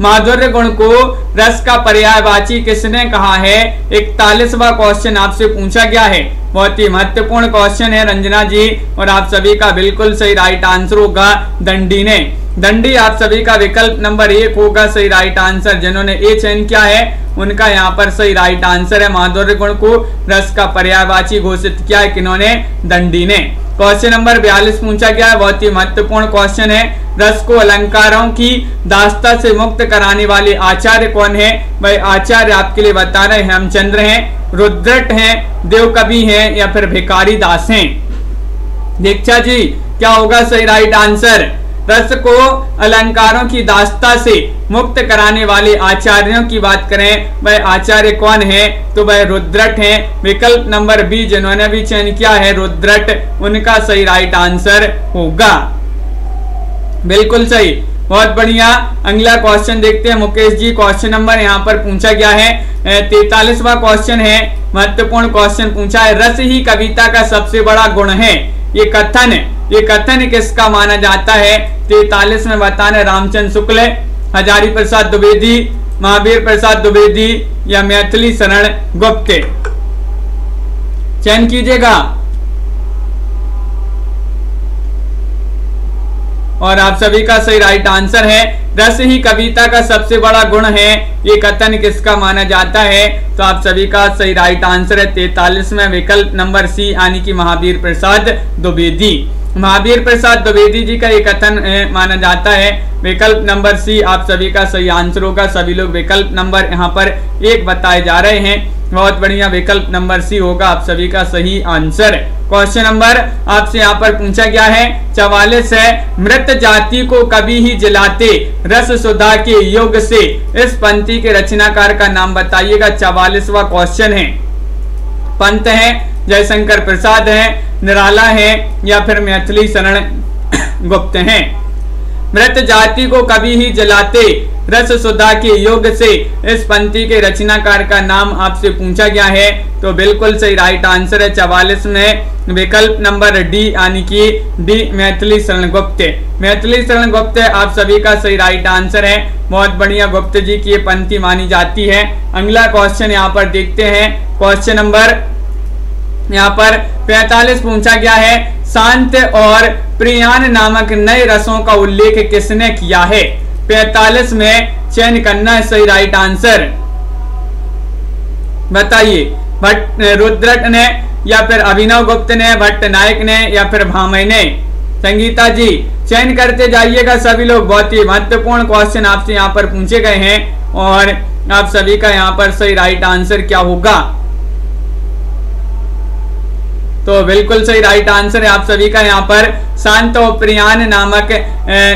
[SPEAKER 1] माधुर्य गुण को रस का पर्यायवाची किसने कहा है? 41वां क्वेश्चन आपसे पूछा गया है। बहुत ही महत्वपूर्ण क्वेश्चन है रंजना जी, और आप सभी का बिल्कुल सही राइट आंसर होगा दंडी ने। दंडी आप सभी का विकल्प नंबर 1 होगा सही राइट आंसर। जिन्होंने ए चयन किया है उनका यहाँ पर सही राइट आंसर है। माधुर्य गुण को रस का पर्यायवाची घोषित किया है किन्होंने? दंडी ने। क्वेश्चन नंबर 42 पूछा गया है, बहुत ही महत्वपूर्ण क्वेश्चन है। रस को अलंकारों की दास्ता से मुक्त कराने वाले आचार्य कौन है? भाई आचार्य आपके लिए बता रहे हैं, हेमचंद्र हैं, रुद्रट हैं, देवकवि हैं, या फिर भिखारी दास हैं? दीक्षा जी क्या होगा सही राइट आंसर? रस को अलंकारों की दास्ता से मुक्त कराने वाले आचार्यों की बात करें, वह आचार्य कौन है? तो वह रुद्रट हैं। विकल्प नंबर बी जिन्होंने भी चयन किया है रुद्रट, उनका सही राइट आंसर होगा। बिल्कुल सही, बहुत बढ़िया। अगला क्वेश्चन देखते हैं मुकेश जी। क्वेश्चन नंबर यहाँ पर पूछा गया है 43वां क्वेश्चन है, महत्वपूर्ण क्वेश्चन पूछा है, रस ही कविता का सबसे बड़ा गुण है। ये कथन किसका माना जाता है? 43 में बताने रामचंद्र शुक्ल, हजारी प्रसाद द्विवेदी, महावीर प्रसाद द्विवेदी, या मैथिली शरण गुप्त? चयन कीजिएगा। और आप सभी का सही राइट आंसर है, रस ही कविता का सबसे बड़ा गुण है। ये कथन किसका माना जाता है? तो आप सभी का सही राइट आंसर है 43 में विकल्प नंबर सी यानी कि महावीर प्रसाद द्विवेदी। महावीर प्रसाद द्विवेदी जी का ये कथन माना जाता है। विकल्प नंबर सी आप सभी का सही आंसर होगा। सभी लोग विकल्प नंबर यहाँ पर 1 बताए जा रहे हैं, बहुत बढ़िया, विकल्प नंबर सी होगा आप सभी का सही आंसर। क्वेश्चन नंबर आपसे यहाँ पर पूछा गया है 44 है, मृत जाति को कभी ही जलाते रस सुधा के योग से, इस पंक्ति के रचनाकार का नाम बताइएगा। 44वां क्वेश्चन है। पंत है, जयशंकर प्रसाद है, निराला है, या फिर मैथिली शरण गुप्त हैं? मृत जाति को कभी ही जलाते रस सुधा के योग से, इस पंक्ति के रचनाकार का नाम आपसे पूछा गया है। तो बिल्कुल सही राइट आंसर है 44 में विकल्प नंबर डी यानी कि डी मैथिली शरण गुप्त। मैथिली शरण गुप्त आप सभी का सही राइट आंसर है, बहुत बढ़िया, गुप्त जी की ये पंक्ति मानी जाती है। अगला क्वेश्चन यहाँ पर देखते हैं। क्वेश्चन नंबर यहाँ पर 45 पूछा गया है, शांत और प्रियान नामक नए रसों का उल्लेख किसने किया है? 45 में चयन करना है सही राइट आंसर। बताइए, भट्ट रुद्रट ने, या फिर अभिनव गुप्त ने, भट्ट नायक ने, या फिर भामह ने? संगीता जी चयन करते जाइएगा सभी लोग। बहुत ही महत्वपूर्ण क्वेश्चन आपसे यहाँ पर पूछे गए हैं और आप सभी का यहाँ पर सही राइट आंसर क्या होगा? तो बिल्कुल सही राइट आंसर है आप सभी का। यहाँ पर शांत और प्रियान नामक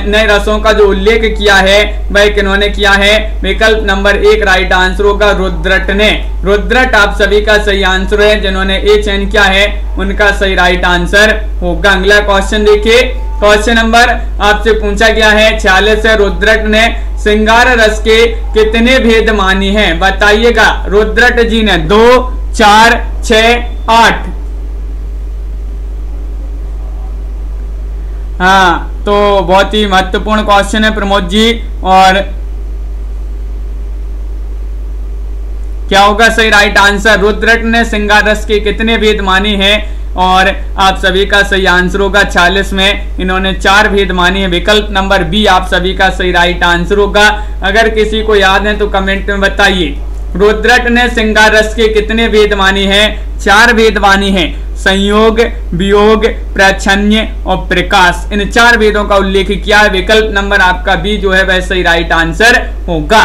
[SPEAKER 1] नए रसों का जो उल्लेख किया है वह किन्होंने किया है? विकल्प नंबर 1 राइट आंसर होगा रुद्रट ने। रुद्रट आप सभी का सही आंसर है, जिन्होंने ए चयन किया है उनका सही राइट आंसर होगा। अगला क्वेश्चन देखिए, क्वेश्चन नंबर आपसे पूछा गया है 46 है, रुद्रट ने श्रृंगार रस के कितने भेद मानी हैं? बताइएगा। रुद्रट जी ने 2, 4, 6, 8। हाँ, तो बहुत ही महत्वपूर्ण क्वेश्चन है प्रमोद जी। और क्या होगा सही राइट आंसर? रुद्रट ने श्रृंगार रस के कितने भेद माने हैं? और आप सभी का सही आंसर होगा 46 में इन्होंने 4 भेद माने हैं। विकल्प नंबर बी आप सभी का सही राइट आंसर होगा। अगर किसी को याद है तो कमेंट में बताइए। रुद्रट ने श्रृंगार रस के कितने भेद माने हैं? 4 भेद माने हैं, संयोग, वियोग, प्रच्छन्न और प्रकाश। इन 4 भेदों का उल्लेख किया है। विकल्प नंबर आपका बी जो है वह सही राइट आंसर होगा।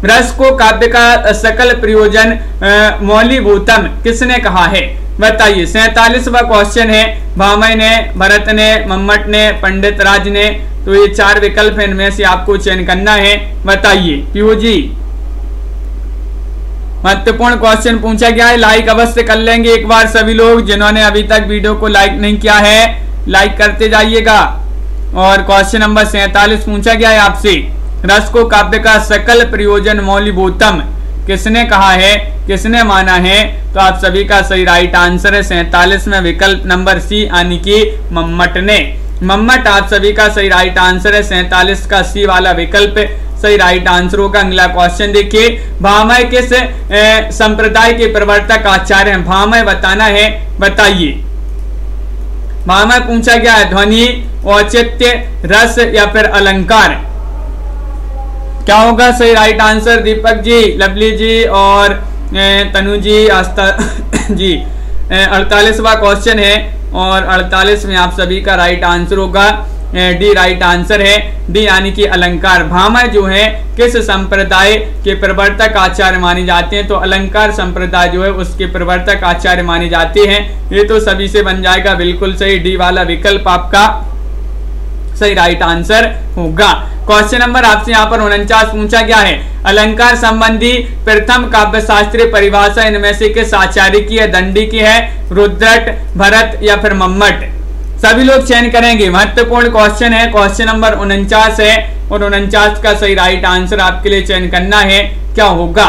[SPEAKER 1] रस को काव्य का सकल प्रयोजन मौलिभूतम किसने कहा है? बताइए। 47वां क्वेश्चन है। भामह ने, भरत ने, मम्मट ने, पंडित राज ने। तो ये 4 विकल्प है, इनमें से आपको चयन करना है। बताइए पीयू जी। महत्वपूर्ण क्वेश्चन पूछा गया है, लाइक अवश्य कर लेंगे एक बार सभी लोग। जिन्होंने अभी तक वीडियो को लाइक नहीं किया है लाइक करते जाइएगा। और क्वेश्चन नंबर 47 पूछा गया है आपसे, रस को काव्य का सकल प्रयोजन मौलिभूतम किसने कहा है, किसने माना है? तो आप सभी का सही राइट आंसर है 47 में विकल्प नंबर सी यानी कि मम्मट ने। मम्मट आप सभी का सही राइट आंसर है। 47 का सी वाला विकल्प सही राइट आंसर होगा। अगला क्वेश्चन देखिए, भामह किस संप्रदाय के प्रवर्तक आचार्य हैं? भामह बताना है, बताइए। भामह पूछा गया है ध्वनि, औचित्य, रस या फिर अलंकार। क्या होगा सही right answer? Deepak ji, lovely जी और तनु जी, आस्था जी। 48वां क्वेश्चन है और 48 में आप सभी का राइट आंसर होगा डी राइट आंसर है, डी यानी कि अलंकार। भामह जो है किस संप्रदाय के प्रवर्तक आचार्य माने जाते हैं? तो अलंकार संप्रदाय जो है उसके प्रवर्तक आचार्य माने जाते हैं। ये तो सभी से बन जाएगा बिल्कुल सही, डी वाला विकल्प आपका सही राइट आंसर होगा। क्वेश्चन नंबर आपसे यहाँ पर 49 पूछा गया है, अलंकार संबंधी प्रथम काव्य शास्त्रीय परिभाषा इनमें से किस आचार्य की है? दंडी की है, रुद्रट, भरत या फिर मम्मट? सभी लोग चयन करेंगे। महत्वपूर्ण क्वेश्चन है, क्वेश्चन नंबर 49 है और 49 का सही राइट आंसर आपके लिए चयन करना है। क्या होगा?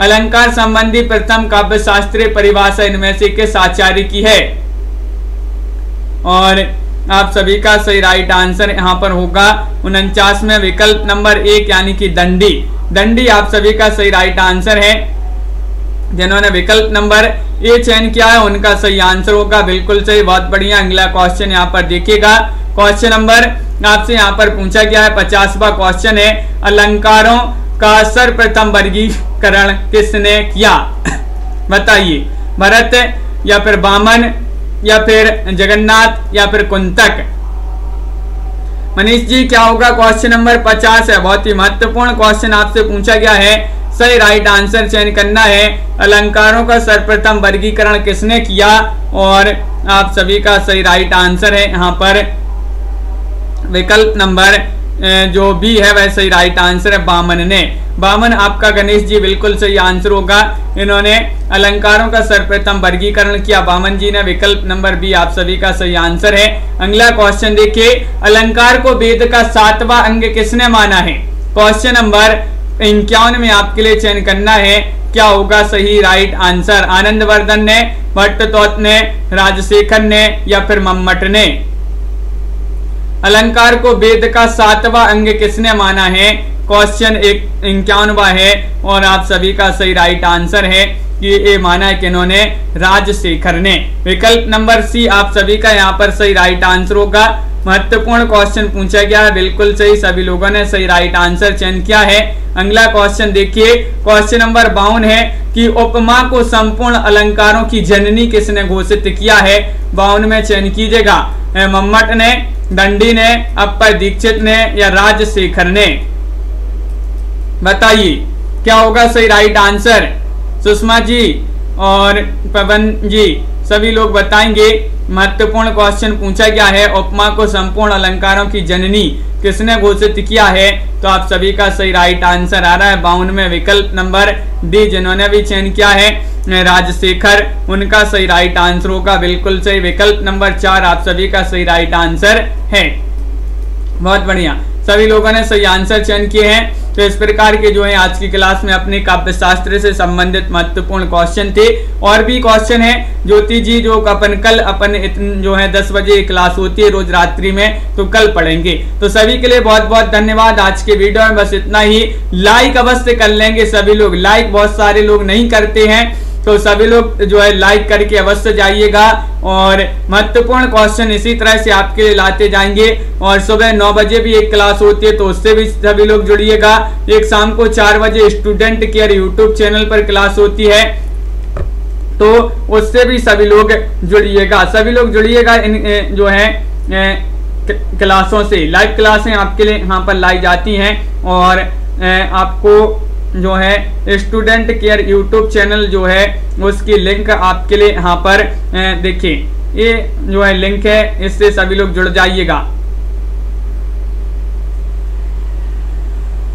[SPEAKER 1] अलंकार संबंधी प्रथम काव्य शास्त्रीय परिभाषा इनमें से किस आचार्य की है? और आप सभी का सही राइट आंसर यहाँ पर होगा 49 में विकल्प नंबर 1 यानी कि दंडी। दंडी आप सभी का सही राइट आंसर है। जिन्होंने विकल्प नंबर ए चयन किया है उनका सही आंसर होगा बिल्कुल सही, बहुत बढ़िया। अगला क्वेश्चन यहाँ पर देखिएगा, क्वेश्चन नंबर आपसे यहाँ पर पूछा गया है 50वां क्वेश्चन है, अलंकारों का सर्वप्रथम वर्गीकरण किसने किया? बताइए। भरत या फिर वामन या फिर जगन्नाथ या फिर कुंतक? मनीष जी क्या होगा? क्वेश्चन नंबर 50 है, बहुत ही महत्वपूर्ण क्वेश्चन आपसे पूछा गया है। सही राइट आंसर चयन करना है। अलंकारों का सर्वप्रथम वर्गीकरण किसने किया? और आप सभी का सही राइट आंसर है यहाँ पर विकल्प नंबर जो बी है वह सही राइट आंसर है, वामन ने। वामन आपका गणेश जी बिल्कुल सही आंसर होगा। इन्होंने अलंकारों का सर्वप्रथम वर्गीकरण किया, वामन जी ने। विकल्प नंबर बी आप सभी का सही आंसर है। अगला क्वेश्चन देखिए, अलंकार को वेद का 7वां अंग किसने माना है? क्वेश्चन नंबर 51 में आपके लिए चयन करना है। क्या होगा सही राइट आंसर? आनंदवर्धन ने, भट्टतोत ने, राजशेखर ने या फिर मम्मट ने? अलंकार को वेद का 7वां अंग किसने माना है? क्वेश्चन 51वां है और आप सभी का सही राइट आंसर है कि ये माना है किन्होंने? राजशेखर ने। विकल्प नंबर सी आप सभी का यहाँ पर सही राइट आंसर होगा। महत्वपूर्ण क्वेश्चन पूछा गया है, बिल्कुल सही, सभी लोगों ने सही राइट आंसर चयन किया है। अगला क्वेश्चन देखिए, क्वेश्चन नंबर 52 है कि उपमा को संपूर्ण अलंकारों की जननी किसने घोषित किया है? 52 में चयन कीजिएगा। मम्मट ने, दंडी ने, अप्पर दीक्षित ने या राजशेखर ने? बताइए क्या होगा सही राइट आंसर? सुषमा जी और पवन जी सभी लोग बताएंगे। महत्वपूर्ण क्वेश्चन पूछा गया है, उपमा को संपूर्ण अलंकारों की जननी किसने घोषित किया है? तो आप सभी का सही राइट आंसर आ रहा है 52 में विकल्प नंबर डी। जिन्होंने भी चयन किया है राजशेखर, उनका सही राइट आंसर होगा बिल्कुल सही विकल्प नंबर 4 आप सभी का सही राइट आंसर है। बहुत बढ़िया, सभी लोगों ने सही आंसर चयन किए हैं। तो इस प्रकार के जो है आज की क्लास में अपने काव्य शास्त्र से संबंधित महत्वपूर्ण क्वेश्चन थे। और भी क्वेश्चन है ज्योति जी जो अपन जो है 10 बजे क्लास होती है रोज रात्रि में, तो कल पढ़ेंगे। तो सभी के लिए बहुत बहुत धन्यवाद। आज के वीडियो में बस इतना ही। लाइक अवश्य कर लेंगे सभी लोग, लाइक बहुत सारे लोग नहीं करते हैं, तो सभी लोग जो है लाइक करके अवश्य जाइएगा। और महत्वपूर्ण क्वेश्चन इसी तरह से आपके लिए लाते जाएंगे। और सुबह 9 बजे भी एक क्लास होती है, तो उससे भी सभी लोग जुड़िएगा। एक शाम को 4 बजे स्टूडेंट केयर यूट्यूब चैनल पर क्लास होती है, तो उससे भी सभी लोग जुड़िएगा। सभी लोग जुड़िएगा इन जो है क्लासों से। लाइव क्लासें आपके लिए यहाँ पर लाई जाती हैं। और आपको जो है स्टूडेंट केयर यूट्यूब चैनल जो है उसकी लिंक आपके लिए यहाँ पर देखिए, ये जो है लिंक है, इससे सभी लोग जुड़ जाइएगा।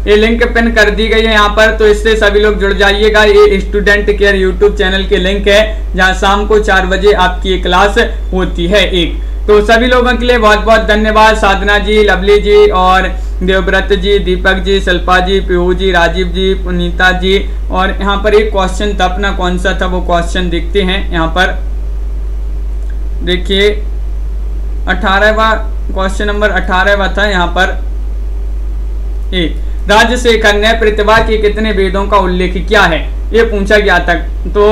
[SPEAKER 1] ये लिंक पिन कर दी गई है यहाँ पर, तो इससे सभी लोग जुड़ जाइएगा। ये स्टूडेंट केयर यूट्यूब चैनल के लिंक है, जहाँ शाम को 4 बजे आपकी ये क्लास होती है एक। तो सभी लोगों के लिए बहुत बहुत धन्यवाद। साधना जी, लवली जी और देवव्रत जी, दीपक जी, शिल्पा जी, पीहू जी, राजीव जी, पुनीता जी। और यहाँ पर एक क्वेश्चन था अपना, कौन सा था वो क्वेश्चन देखते हैं। यहाँ पर देखिए 18वां क्वेश्चन नंबर 18वां था यहाँ पर। राजशेखर ने प्रतिभा के कितने वेदों का उल्लेख किया है, ये पूछा गया था। तो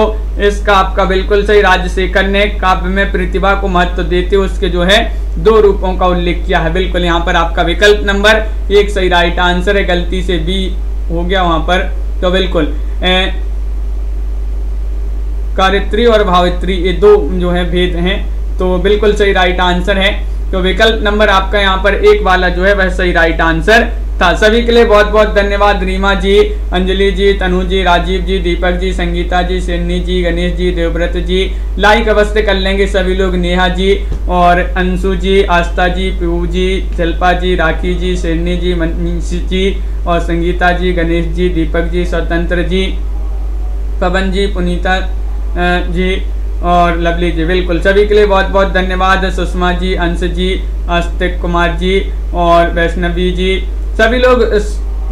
[SPEAKER 1] इसका आपका बिल्कुल सही, राजशेखर ने काव्य में प्रतिभा को महत्व देते उसके जो है 2 रूपों का उल्लेख किया है। बिल्कुल यहाँ पर आपका विकल्प नंबर 1 सही राइट आंसर है, गलती से बी हो गया वहां पर। तो बिल्कुल कारित्री और भावित्री ये 2 जो है भेद हैं, तो बिल्कुल सही राइट आंसर है। तो विकल्प नंबर आपका यहाँ पर 1 वाला जो है वह सही राइट आंसर था। सभी के लिए बहुत बहुत धन्यवाद। रीमा जी, अंजलि जी, तनु जी, राजीव जी, दीपक जी, संगीता जी, सिन्नी जी, गणेश जी, देवव्रत जी, लाइक अवश्य कर लेंगे सभी लोग। नेहा जी और अंशु जी, आस्था जी, पीहू जी, शिल्पा जी, राखी जी, सिन्नी जी, मनीषी जी और संगीता जी, गणेश जी, दीपक जी, स्वतंत्र जी, पवन जी, पुनीता जी और लवली जी। बिल्कुल सभी के लिए बहुत बहुत धन्यवाद। सुषमा जी, अंश जी, आस्तिक कुमार जी और वैष्णवी जी, सभी लोग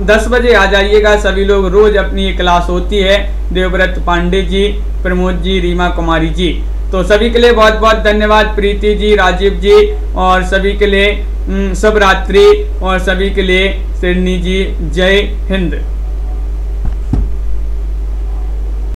[SPEAKER 1] 10 बजे आ जाइएगा। सभी लोग रोज अपनी क्लास होती है। देवव्रत पांडे जी, प्रमोद जी, रीमा कुमारी जी, तो सभी के लिए बहुत बहुत धन्यवाद। प्रीति जी, राजीव जी और सभी के लिए शुभ रात्रि और सभी के लिए सिडनी जी, जय हिंद।